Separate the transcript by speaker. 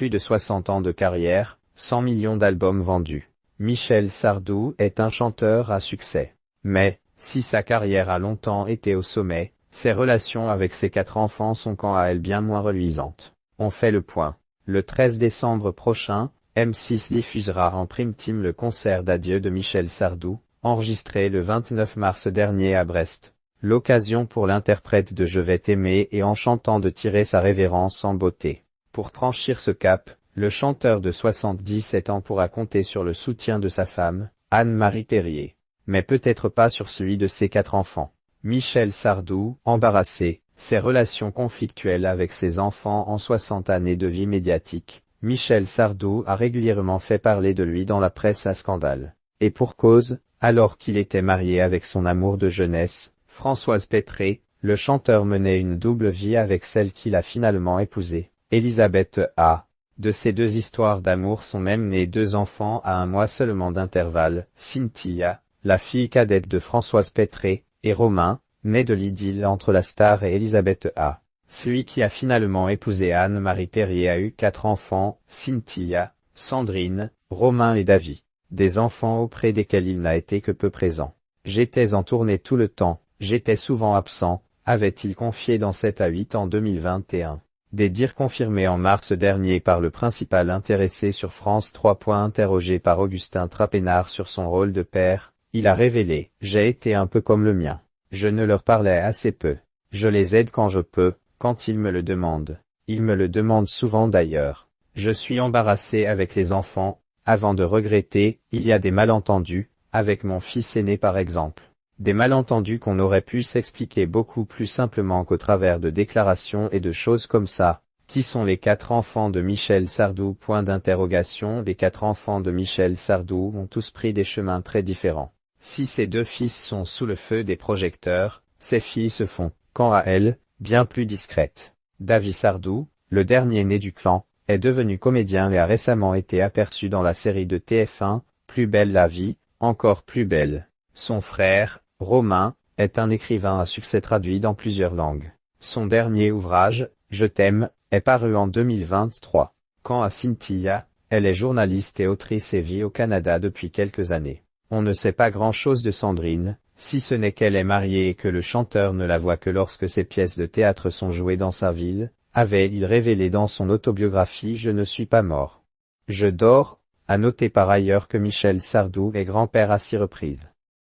Speaker 1: plus de 60 ans de carrière, 100 millions d'albums vendus. Michel Sardou est un chanteur à succès. Mais, si sa carrière a longtemps été au sommet, ses relations avec ses 4 enfants sont quant à elles bien moins reluisantes. On fait le point. Le 13 décembre prochain, M6 diffusera en prime time le concert d'adieu de Michel Sardou, enregistré le 29 mars dernier à Brest. L'occasion pour l'interprète de Je vais t'aimer et en chantant de tirer sa révérence en beauté. Pour franchir ce cap, le chanteur de 77 ans pourra compter sur le soutien de sa femme, Anne-Marie Perrier. Mais peut-être pas sur celui de ses 4 enfants. Michel Sardou, embarrassé, ses relations conflictuelles avec ses enfants en 60 années de vie médiatique. Michel Sardou a régulièrement fait parler de lui dans la presse à scandale. Et pour cause, alors qu'il était marié avec son amour de jeunesse, Françoise Pétré, le chanteur menait une double vie avec celle qu'il a finalement épousée, Elisabeth A. De ces 2 histoires d'amour sont même nés 2 enfants à 1 mois seulement d'intervalle, Cynthia, la fille cadette de Françoise Pétré, et Romain, né de l'idylle entre la star et Elisabeth A. Celui qui a finalement épousé Anne-Marie Perrier a eu 4 enfants, Cynthia, Sandrine, Romain et David. Des enfants auprès desquels il n'a été que peu présent. J'étais en tournée tout le temps, j'étais souvent absent, avait-il confié dans 7 à 8 en 2021. Des dires confirmés en mars dernier par le principal intéressé sur France 3. Interrogé par Augustin Trapenard sur son rôle de père, il a révélé « J'ai été un peu comme le mien. Je ne leur parlais assez peu. Je les aide quand je peux, quand ils me le demandent. Ils me le demandent souvent d'ailleurs. Je suis embarrassé avec les enfants, avant de regretter, il y a des malentendus, avec mon fils aîné par exemple. Des malentendus qu'on aurait pu s'expliquer beaucoup plus simplement qu'au travers de déclarations et de choses comme ça. Qui sont les 4 enfants de Michel Sardou ? Les 4 enfants de Michel Sardou ont tous pris des chemins très différents. Si ses 2 fils sont sous le feu des projecteurs, ses filles se font, quant à elles, bien plus discrètes. David Sardou, le dernier né du clan, est devenu comédien et a récemment été aperçu dans la série de TF1, Plus belle la vie, encore plus belle. Son frère, Romain, est un écrivain à succès traduit dans plusieurs langues. Son dernier ouvrage, Je t'aime, est paru en 2023. Quant à Cynthia, elle est journaliste et autrice et vit au Canada depuis quelques années. On ne sait pas grand-chose de Sandrine, si ce n'est qu'elle est mariée et que le chanteur ne la voit que lorsque ses pièces de théâtre sont jouées dans sa ville, avait-il révélé dans son autobiographie Je ne suis pas mort. Je dors, a noté par ailleurs que Michel Sardou est grand-père à 6 reprises.